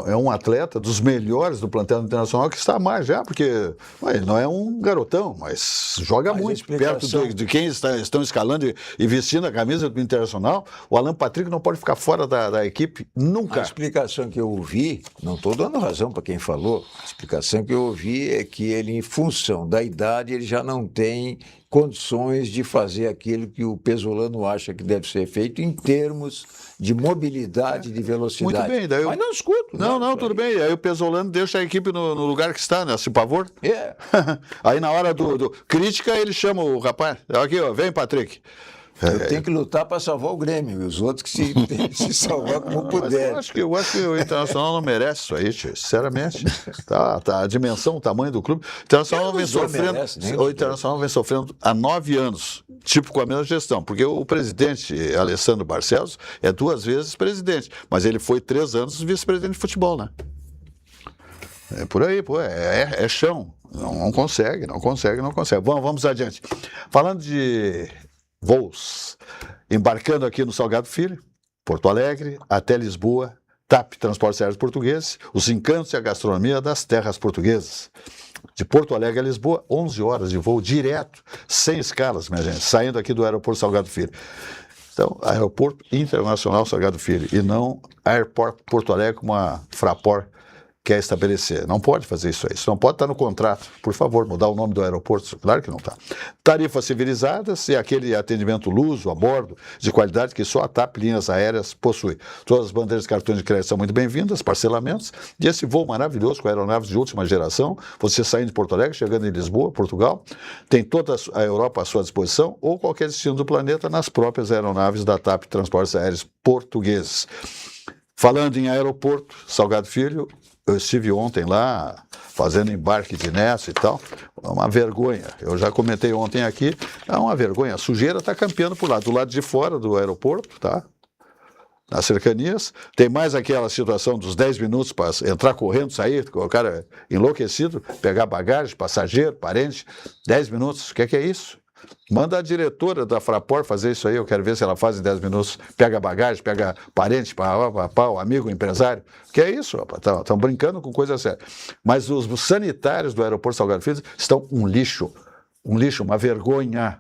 é um atleta dos melhores do plantel internacional que está mais já, porque ele não é um garotão, mas joga Mas a muito explicação- perto de quem estão escalando e vestindo a camisa do Internacional. O Alan Patrick não pode ficar fora da equipe A nunca. explicação que eu ouvi, não estou dando razão para quem falou, a explicação que eu ouvi é que ele, em função da idade, ele já não tem condições de fazer aquilo que o Pesolano acha que deve ser feito em termos de mobilidade, de velocidade. Muito bem, daí eu- Mas não escuto. Não, né? tudo bem. Aí o Pesolano deixa a equipe no lugar que está, né? Se pavor. É. Aí na hora do crítica ele chama o rapaz. Aqui, ó, vem, Patrick. Eu tenho que lutar para salvar o Grêmio, e os outros que se salvar como Mas puder. eu acho que o Internacional não merece isso aí, tio, sinceramente. Tá, a dimensão, o tamanho do clube. O Internacional Nem vem os dois sofrendo. merece, nem os O dois. Internacional vem sofrendo há 9 anos, tipo com a mesma gestão, porque o presidente Alessandro Barcelos é 2 vezes presidente, mas ele foi 3 anos vice-presidente de futebol, né? É por aí, pô, é chão. Não consegue. Vamos adiante. Falando de voos, embarcando aqui no Salgado Filho, Porto Alegre, até Lisboa, TAP Transportes Aéreos Portugueses, os encantos e a gastronomia das terras portuguesas. De Porto Alegre a Lisboa, 11 horas de voo direto, sem escalas, minha gente, saindo aqui do aeroporto Salgado Filho. Então, Aeroporto Internacional Salgado Filho, e não Airport Porto Alegre, como a Fraport quer estabelecer. Não pode fazer isso aí. Isso não pode estar no contrato. Por favor, mudar o nome do aeroporto. Claro que não está. Tarifas civilizadas e aquele atendimento luso a bordo de qualidade que só a TAP Linhas Aéreas possui. Todas as bandeiras de cartões de crédito são muito bem-vindas, parcelamentos. E esse voo maravilhoso com aeronaves de última geração, você saindo de Porto Alegre, chegando em Lisboa, Portugal, tem toda a Europa à sua disposição ou qualquer destino do planeta nas próprias aeronaves da TAP Transportes Aéreos Portugueses. Falando em aeroporto, Salgado Filho, eu estive ontem lá, fazendo embarque de Nessa e tal, é uma vergonha. Eu já comentei ontem aqui, é uma vergonha. A sujeira está campeando por lá, do lado de fora do aeroporto, tá? Nas cercanias. Tem mais aquela situação dos 10 minutos para entrar correndo, sair, o cara enlouquecido, pegar bagagem, passageiro, parente, 10 minutos. O que é isso? Manda a diretora da Fraport fazer isso aí, eu quero ver se ela faz em 10 minutos. Pega bagagem, pega parente, pau, amigo, empresário. Que é isso, rapaz? Estão brincando com coisa séria. Mas os sanitários do aeroporto Salgado Filho estão um lixo, uma vergonha.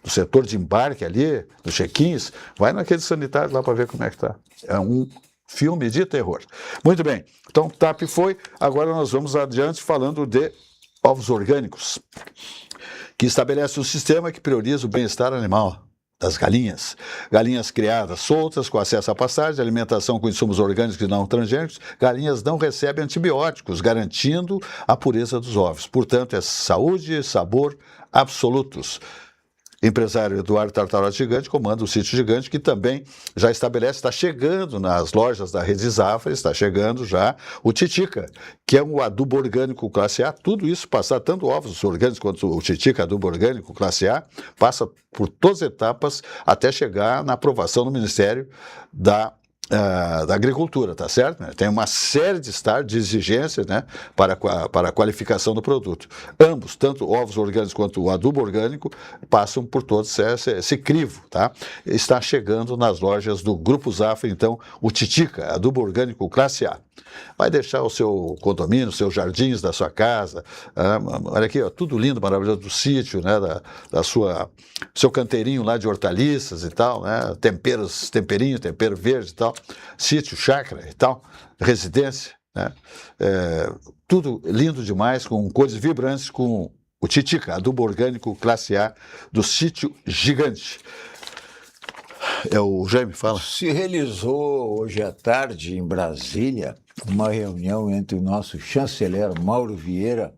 Do setor de embarque ali, dos check-ins, vai naquele sanitário lá para ver como é que está. É um filme de terror. Muito bem, então TAP foi, agora nós vamos adiante falando de ovos orgânicos, que estabelece um sistema que prioriza o bem-estar animal das galinhas. Galinhas criadas soltas, com acesso à pastagem, alimentação com insumos orgânicos e não transgênicos, galinhas não recebem antibióticos, garantindo a pureza dos ovos. Portanto, é saúde e sabor absolutos. Empresário Eduardo Tartarotti Gigante comanda o Sítio Gigante, que também já estabelece, está chegando nas lojas da Rede Zafra, está chegando já o Titica, que é um adubo orgânico classe A. Tudo isso passar, tanto ovos orgânicos quanto o Titica, adubo orgânico classe A, passa por todas as etapas até chegar na aprovação no Ministério da Agricultura, tá certo? Tem uma série de exigências, né, para a qualificação do produto. Ambos, tanto ovos orgânicos quanto o adubo orgânico, passam por todo esse crivo, tá? Está chegando nas lojas do Grupo Zafra, então, o Titica, adubo orgânico classe A. Vai deixar o seu condomínio, os seus jardins da sua casa, olha aqui, ó, tudo lindo, maravilhoso do sítio, né, seu canteirinho lá de hortaliças e tal, né, temperinho, tempero verde e tal, sítio, chácara e tal, residência, né, tudo lindo demais, com cores vibrantes, com o Titica, adubo orgânico classe A do Sítio Gigante. O Jaime fala. Se realizou hoje à tarde em Brasília uma reunião entre o nosso chanceler Mauro Vieira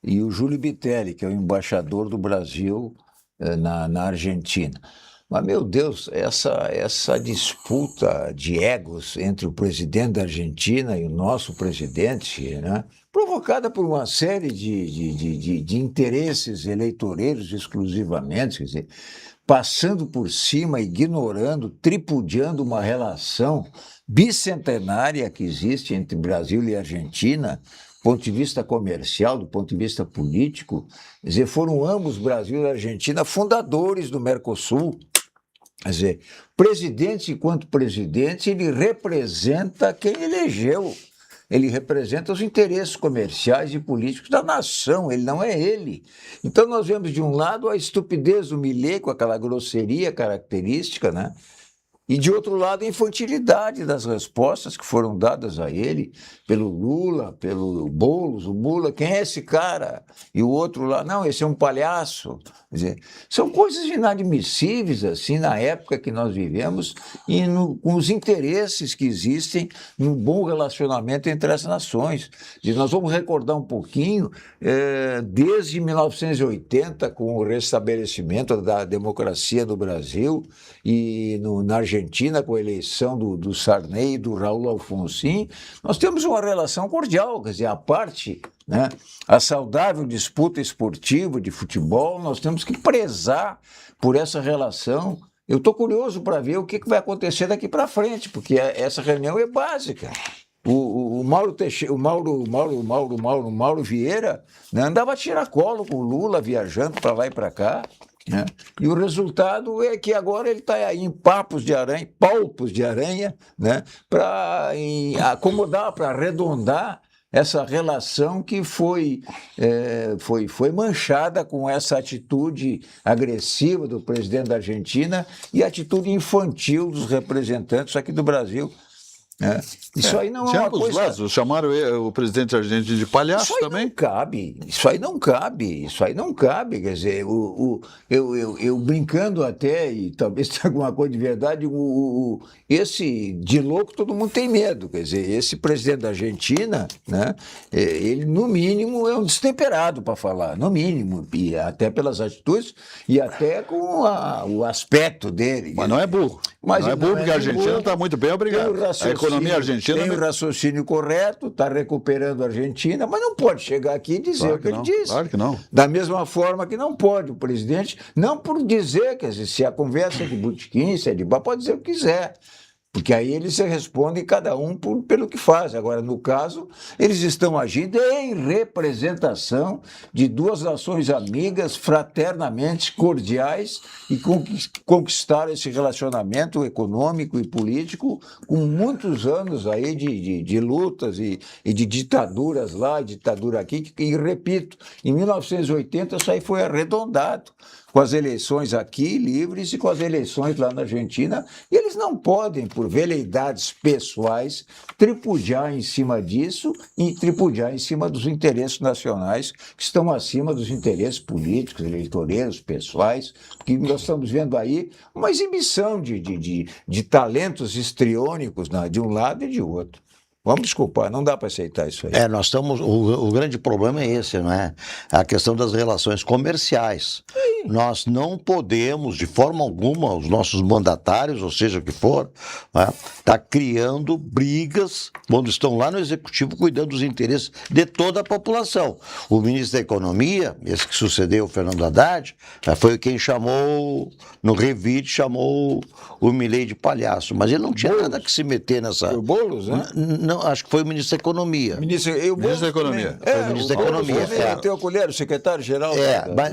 e o Júlio Bitelli, que é o embaixador do Brasil na Argentina. Mas, meu Deus, essa disputa de egos entre o presidente da Argentina e o nosso presidente, né, provocada por uma série de interesses eleitoreiros exclusivamente, quer dizer, passando por cima, ignorando, tripudiando uma relação bicentenária que existe entre Brasil e Argentina, do ponto de vista comercial, do ponto de vista político. Quer dizer, foram ambos, Brasil e Argentina, fundadores do Mercosul. Quer dizer, presidente, enquanto presidente, ele representa quem elegeu. Ele representa os interesses comerciais e políticos da nação, ele não é ele. Então nós vemos de um lado a estupidez do Milei, com aquela grosseria característica, né? E de outro lado a infantilidade das respostas que foram dadas a ele pelo Lula, pelo Boulos. O Lula, quem é esse cara? E o outro lá, não, esse é um palhaço. Quer dizer, são coisas inadmissíveis assim na época que nós vivemos e com os interesses que existem num bom relacionamento entre as nações. E nós vamos recordar um pouquinho, desde 1980, com o restabelecimento da democracia no Brasil e na Argentina, com a eleição do Sarney e do Raul Alfonsín, nós temos uma relação cordial, quer dizer, a parte, né, a saudável disputa esportiva de futebol, nós temos que prezar por essa relação. Eu estou curioso para ver o que vai acontecer daqui para frente, porque essa reunião é básica. O Mauro Vieira, né, andava a tiracolo com o Lula viajando para lá e para cá. Né? E o resultado é que agora ele está aí em palpos de aranha, né? Para acomodar, para arredondar essa relação que foi manchada com essa atitude agressiva do presidente da Argentina e a atitude infantil dos representantes aqui do Brasil. Isso aí não é uma coisa... lados, chamaram o presidente argentino de palhaço também? Isso aí não cabe, quer dizer, eu brincando até, e talvez tenha alguma coisa de verdade, esse de louco todo mundo tem medo, quer dizer, esse presidente da Argentina, né, ele no mínimo é um destemperado para falar, no mínimo, e até pelas atitudes e até com o aspecto dele. Mas não é burro. Não é burro, porque a Argentina está muito bem, obrigado. A economia argentina... Tem o raciocínio correto, está recuperando a Argentina, mas não pode chegar aqui e dizer o que ele diz. Claro que não. Da mesma forma que não pode o presidente, não por dizer, quer dizer, se a conversa é de botequim, se é de bar, pode dizer o que quiser. Porque aí eles respondem cada um pelo que faz. Agora, no caso, eles estão agindo em representação de duas nações amigas, fraternamente cordiais, e conquistaram esse relacionamento econômico e político com muitos anos aí de lutas e de ditaduras lá, ditadura aqui. E repito, em 1980 isso aí foi arredondado, com as eleições aqui livres e com as eleições lá na Argentina, e eles não podem, por veleidades pessoais, tripudiar em cima disso e tripudiar em cima dos interesses nacionais que estão acima dos interesses políticos, eleitoreiros, pessoais, que nós estamos vendo aí uma exibição de talentos histriônicos, né, de um lado e de outro. Vamos desculpar, não dá para aceitar isso aí. Nós estamos. O grande problema é esse, não é? A questão das relações comerciais. Nós não podemos, de forma alguma, os nossos mandatários, ou seja o que for, tá criando brigas quando estão lá no Executivo cuidando dos interesses de toda a população. O ministro da Economia, esse que sucedeu o Fernando Haddad, foi quem chamou, no Revide, chamou o Milei de palhaço. Mas ele não tinha nada que se meter nessa... Foi o Boulos, né? Não, acho que foi o ministro da Economia. Ministro da Economia. Foi o ministro da Economia. Meteu a colher, o secretário-geral.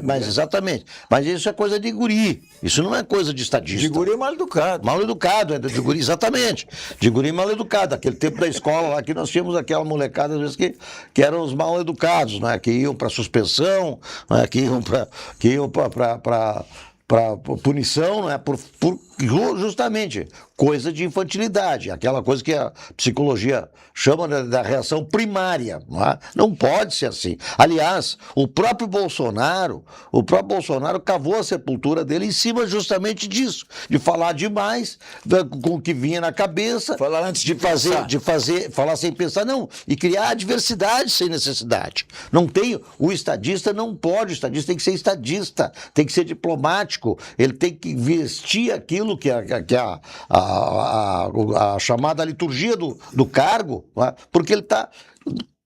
Mas exatamente. Mas isso é coisa de guri. Isso não é coisa de estadista. De guri mal educado. Mal educado, de guri, exatamente. De guri mal educado. Aquele tempo da escola lá que nós tínhamos aquela molecada, às vezes, que eram os mal educados, né? Que iam para suspensão, né? Que iam para punição, né? Por justamente coisa de infantilidade, aquela coisa que a psicologia chama da reação primária. Não pode ser assim. Aliás, o próprio Bolsonaro cavou a sepultura dele em cima justamente disso, de falar demais, com o que vinha na cabeça, falar antes de falar sem pensar, não, e criar adversidade sem necessidade. Não tem, o estadista não pode, o estadista tem que ser estadista, tem que ser diplomático, ele tem que vestir aquilo que a chamada liturgia do cargo, né? Porque ele está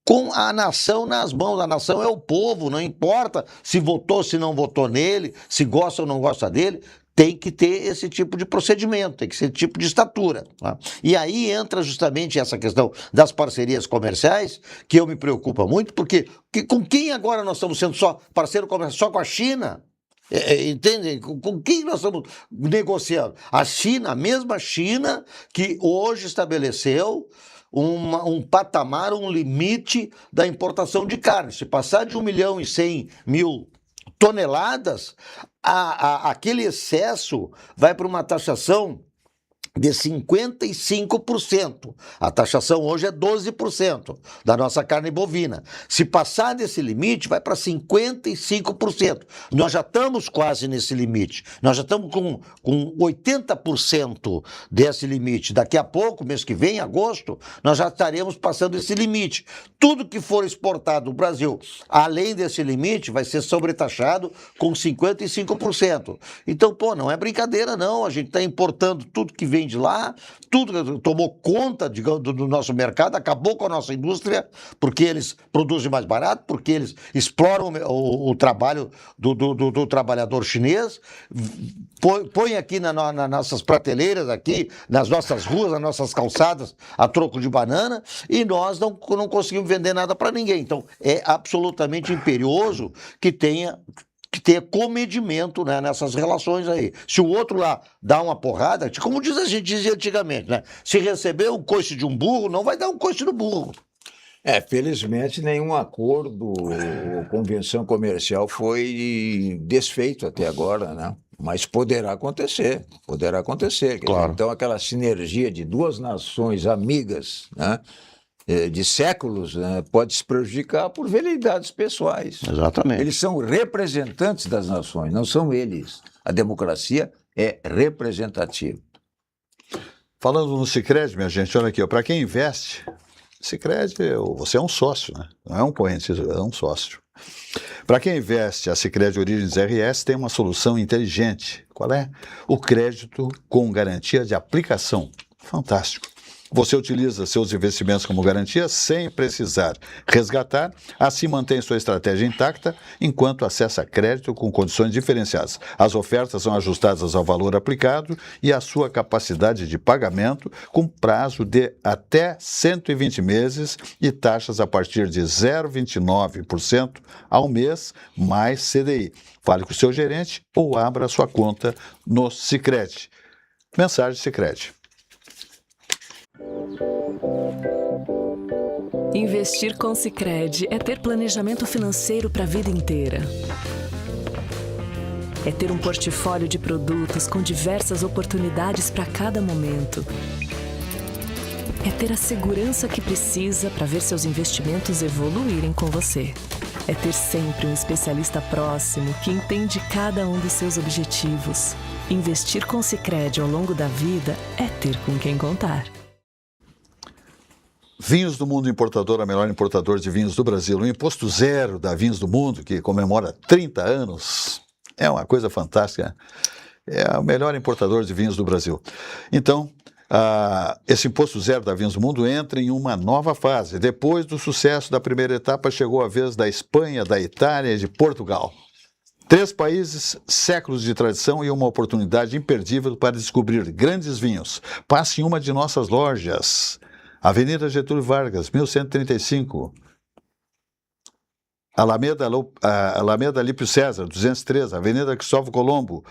com a nação nas mãos. A nação é o povo, não importa se votou, se não votou nele, se gosta ou não gosta dele, tem que ter esse tipo de procedimento, tem que ser esse tipo de estatura. Né? E aí entra justamente essa questão das parcerias comerciais, que eu me preocupa muito, porque com quem agora nós estamos sendo só parceiro comercial? Só com a China? Entende? Com quem nós estamos negociando? A China, a mesma China que hoje estabeleceu um patamar, um limite da importação de carne. Se passar de 1.100.000 toneladas, aquele excesso vai para uma taxação de 55%. A taxação hoje é 12% da nossa carne bovina. Se passar desse limite, vai para 55%. Nós já estamos quase nesse limite. Nós já estamos com 80% desse limite. Daqui a pouco, mês que vem, agosto, nós já estaremos passando esse limite. Tudo que for exportado do Brasil, além desse limite, vai ser sobretaxado com 55%. Então, não é brincadeira, não. A gente está importando tudo que vem de lá, tudo tomou conta, digamos, do nosso mercado, acabou com a nossa indústria, porque eles produzem mais barato, porque eles exploram o trabalho do trabalhador chinês, põe aqui nas nossas prateleiras, aqui nas nossas ruas, nas nossas calçadas, a troco de banana, e nós não conseguimos vender nada para ninguém. Então, é absolutamente imperioso que tenha comedimento, né, nessas relações aí. Se o outro lá dá uma porrada, como a gente dizia antigamente, né? Se receber um coice de um burro, não vai dar um coice no burro. Felizmente nenhum acordo ou convenção comercial foi desfeito até agora, né? Mas poderá acontecer. Claro. Então aquela sinergia de duas nações amigas, né, de séculos, né, pode se prejudicar por veleidades pessoais. Exatamente. Eles são representantes das nações, não são eles. A democracia é representativa. Falando no Sicredi, minha gente, olha aqui, para quem investe, Sicredi, você é um sócio, né? Não é um corrente, é um sócio. Para quem investe, a Sicredi Origens RS tem uma solução inteligente. Qual é? O crédito com garantia de aplicação. Fantástico. Você utiliza seus investimentos como garantia sem precisar resgatar, assim mantém sua estratégia intacta enquanto acessa crédito com condições diferenciadas. As ofertas são ajustadas ao valor aplicado e à sua capacidade de pagamento, com prazo de até 120 meses e taxas a partir de 0,29% ao mês, mais CDI. Fale com o seu gerente ou abra sua conta no Sicredi. Mensagem Sicredi. Investir com Sicredi é ter planejamento financeiro para a vida inteira. É ter um portfólio de produtos com diversas oportunidades para cada momento. É ter a segurança que precisa para ver seus investimentos evoluírem com você. É ter sempre um especialista próximo que entende cada um dos seus objetivos. Investir com Sicredi ao longo da vida é ter com quem contar. Vinhos do Mundo Importadora, melhor importador de vinhos do Brasil. O imposto zero da Vinhos do Mundo, que comemora 30 anos, é uma coisa fantástica. É o melhor importador de vinhos do Brasil. Então, esse imposto zero da Vinhos do Mundo entra em uma nova fase. Depois do sucesso da primeira etapa, chegou a vez da Espanha, da Itália e de Portugal. 3 países, séculos de tradição e uma oportunidade imperdível para descobrir grandes vinhos. Passe em uma de nossas lojas. Avenida Getúlio Vargas, 1135. Alameda Lípio César, 203. Avenida Cristóvão Colombo,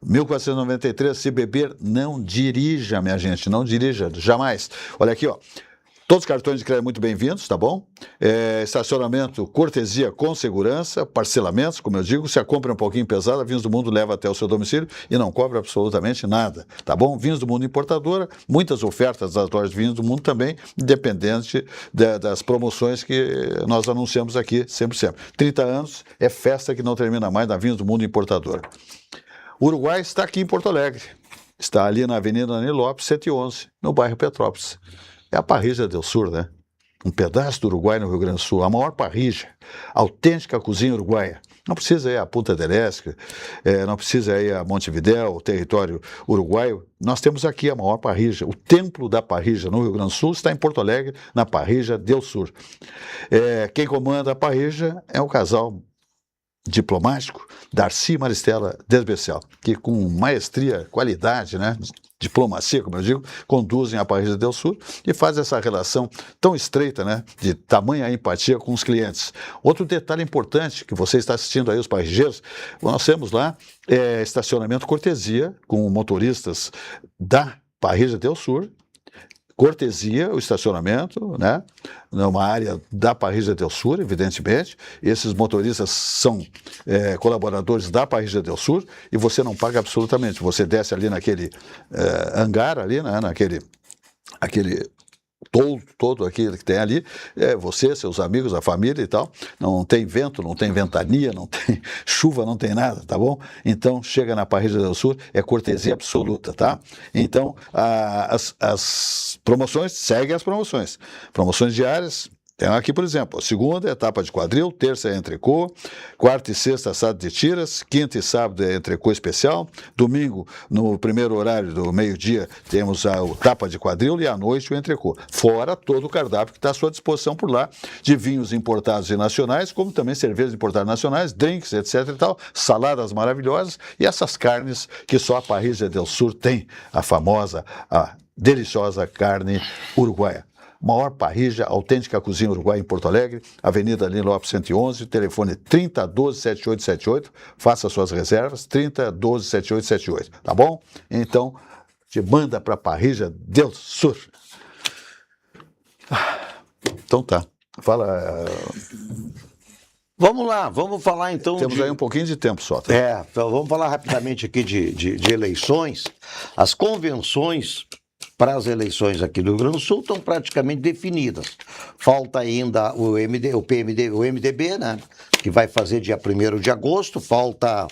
1493. Se beber, não dirija, minha gente, não dirija, jamais. Olha aqui, ó. Todos os cartões de crédito muito bem-vindos, tá bom? Estacionamento, cortesia com segurança, parcelamentos, como eu digo, se a compra é um pouquinho pesada, Vinhos do Mundo leva até o seu domicílio e não cobra absolutamente nada, tá bom? Vinhos do Mundo Importadora, muitas ofertas das lojas de Vinhos do Mundo também, independente das promoções que nós anunciamos aqui, sempre. 30 anos é festa que não termina mais na Vinhos do Mundo Importadora. O Uruguai está aqui em Porto Alegre, está ali na Avenida Ani Lopes, 111, no bairro Petrópolis. É a Parrilla del Sur, né? Um pedaço do Uruguai no Rio Grande do Sul, a maior parrilla, autêntica cozinha uruguaia. Não precisa ir a Punta del Este, não precisa ir a Montevidéu, o território uruguaio. Nós temos aqui a maior parrilla, o templo da parrilla no Rio Grande do Sul está em Porto Alegre, na Parrilla del Sur. Quem comanda a parrilla é o casal diplomático, Darcy Maristela Desbecel, que com maestria, qualidade, né, diplomacia, como eu digo, conduzem a Parrilla del Sur e fazem essa relação tão estreita, né, de tamanha empatia com os clientes. Outro detalhe importante que você está assistindo aí, os parrilheiros, nós temos lá estacionamento cortesia com motoristas da Parrilla del Sur, cortesia, o estacionamento, né, numa área da Parrilla del Sur, evidentemente. Esses motoristas são colaboradores da Parrilla del Sur e você não paga absolutamente. Você desce ali naquele hangar, ali, né, aquele todo aquilo que tem ali, você, seus amigos, a família e tal, não tem vento, não tem ventania, não tem chuva, não tem nada, tá bom? Então, chega na Parrilla del Sur, é cortesia absoluta, tá? Então, as promoções, seguem as promoções. Promoções diárias, tem aqui, por exemplo, segunda etapa de quadril, terça é entrecô, quarta e sexta assado de tiras, quinta e sábado é entrecô especial, domingo, no primeiro horário do meio-dia, temos a etapa de quadril e à noite o entrecô. Fora todo o cardápio que está à sua disposição por lá, de vinhos importados e nacionais, como também cervejas importadas nacionais, drinks, etc e tal, saladas maravilhosas e essas carnes que só a Parrilla del Sur tem, a famosa, a deliciosa carne uruguaia. Maior parrilla, autêntica cozinha uruguaia em Porto Alegre, Avenida Lino Lopes 111, telefone 3012-7878, faça suas reservas, 3012-7878, tá bom? Então, te manda para Parrilla del Sur. Então tá, fala... Vamos lá, vamos falar então. Temos aí um pouquinho de tempo só. Tá? Então vamos falar rapidamente aqui de eleições. As convenções para as eleições aqui do Rio Grande do Sul estão praticamente definidas. Falta ainda o MDB, né, que vai fazer dia 1º de agosto, falta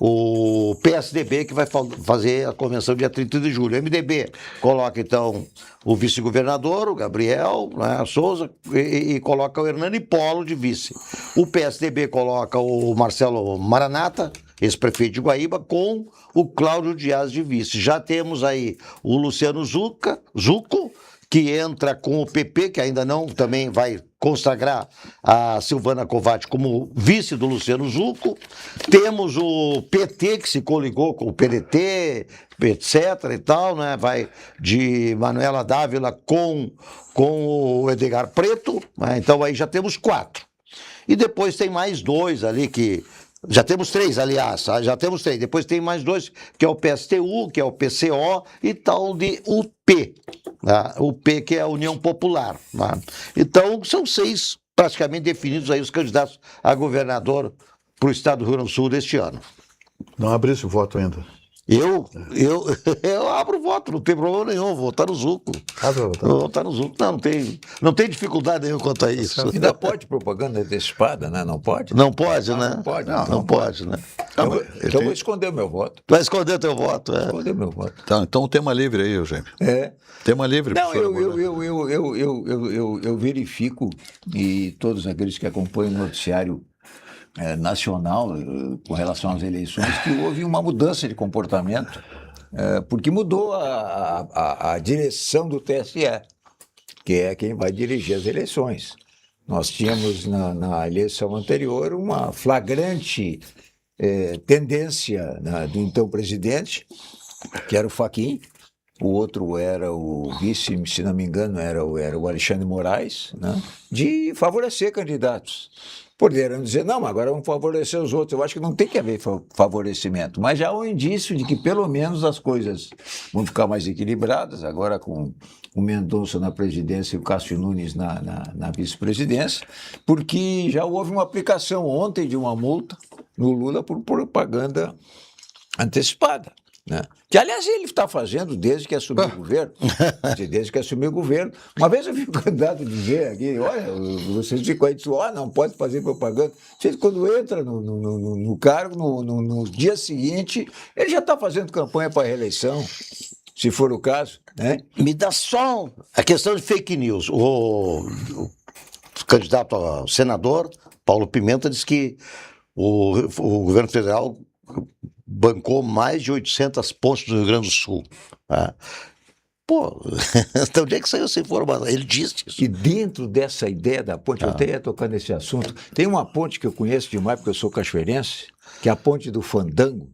o PSDB, que vai fazer a convenção dia 30 de julho. O MDB coloca, então, o vice-governador, o Gabriel, né, Souza, e coloca o Hernani Polo de vice. O PSDB coloca o Marcelo Maranata, ex-prefeito de Guaíba, com o Cláudio Dias de vice. Já temos aí o Luciano Zucco, que entra com o PP, que ainda não também vai consagrar a Silvana Kovács como vice do Luciano Zucco. Temos o PT, que se coligou com o PDT, etc. e tal, né? Vai de Manuela Dávila com o Edgar Preto, né? Então aí já temos 4. E depois tem mais 2 ali que... Já temos 3, aliás, já temos 3. Depois tem mais 2, que é o PSTU, que é o PCO e tal de UP. Né? O P, que é a União Popular. Né? Então, são 6 praticamente definidos aí os candidatos a governador para o estado do Rio Grande do Sul deste ano. Não abrisse o voto ainda. Eu abro o voto, não tem problema nenhum, vou votar no Zucco. Vou votar no Zucco. Não tem dificuldade nenhuma quanto a isso. Ainda pode propaganda antecipada, né? Não pode? Não pode, né? Não pode. Não pode, né? Então eu vou esconder o meu voto. Vai esconder teu voto, Esconder meu voto. Então tema livre aí, Eugênio. Tema livre. Não, eu verifico, e todos aqueles que acompanham o noticiário nacional com relação às eleições, que houve uma mudança de comportamento, porque mudou a direção do TSE, que é quem vai dirigir as eleições. Nós tínhamos na eleição anterior uma flagrante tendência do então presidente, que era o Fachin. O outro era o vice, se não me engano, era o Alexandre Moraes, né, de favorecer candidatos. Poderam dizer, não, agora vamos favorecer os outros. Eu acho que não tem que haver favorecimento, mas já há um indício de que pelo menos as coisas vão ficar mais equilibradas, agora com o Mendonça na presidência e o Cássio Nunes na vice-presidência, porque já houve uma aplicação ontem de uma multa no Lula por propaganda antecipada. Né? Que, aliás, ele está fazendo desde que assumiu o governo. Desde que assumiu o governo. Uma vez eu vi um candidato dizer aqui, olha, vocês ficam aí, não pode fazer propaganda. Quando entra no cargo, no dia seguinte, ele já está fazendo campanha para a reeleição, se for o caso. Né? Me dá só a questão de fake news. O candidato a senador, Paulo Pimenta, disse que o governo federal bancou mais de 800 postos no Rio Grande do Sul. Tá? Pô, então onde é que saiu essa informação? Ele disse isso. E dentro dessa ideia da ponte, eu até ia tocar nesse assunto, tem uma ponte que eu conheço demais, porque eu sou cachoeirense, que é a ponte do Fandango.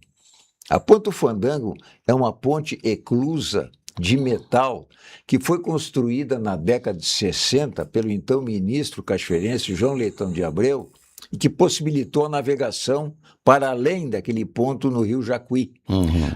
A ponte do Fandango é uma ponte eclusa de metal que foi construída na década de 60 pelo então ministro cachoeirense João Leitão de Abreu e que possibilitou a navegação para além daquele ponto no Rio Jacuí.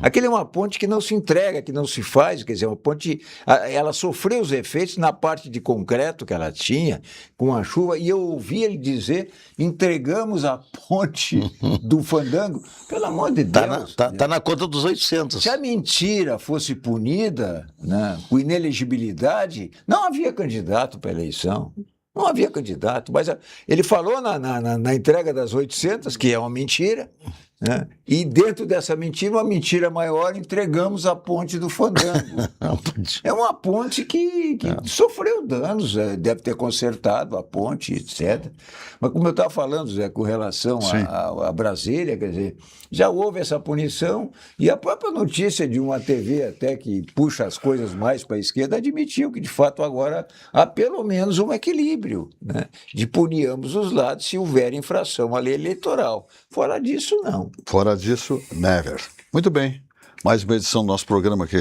Aquele é uma ponte que não se entrega, que não se faz, quer dizer, uma ponte, ela sofreu os efeitos na parte de concreto que ela tinha, com a chuva, e eu ouvi ele dizer, entregamos a ponte do Fandango, pelo amor de Deus. Tá na conta dos 800. Se a mentira fosse punida, né, com inelegibilidade, não havia candidato para a eleição. Não havia candidato, mas ele falou na entrega das 800, que é uma mentira, né? E dentro dessa mentira, uma mentira maior, entregamos a ponte do Fandango. É uma ponte que sofreu danos, deve ter consertado a ponte, etc. Mas como eu estava falando, Zé, com relação a Brasília, quer dizer, já houve essa punição e a própria notícia de uma TV até que puxa as coisas mais para a esquerda admitiu que, de fato, agora há pelo menos um equilíbrio, né, de punir ambos os lados se houver infração à lei eleitoral. Fora disso, não. Fora disso, never. Muito bem. Mais uma edição do nosso programa aqui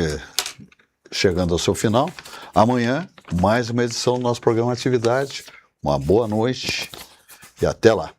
chegando ao seu final. Amanhã, mais uma edição do nosso programa Atividade. Uma boa noite e até lá.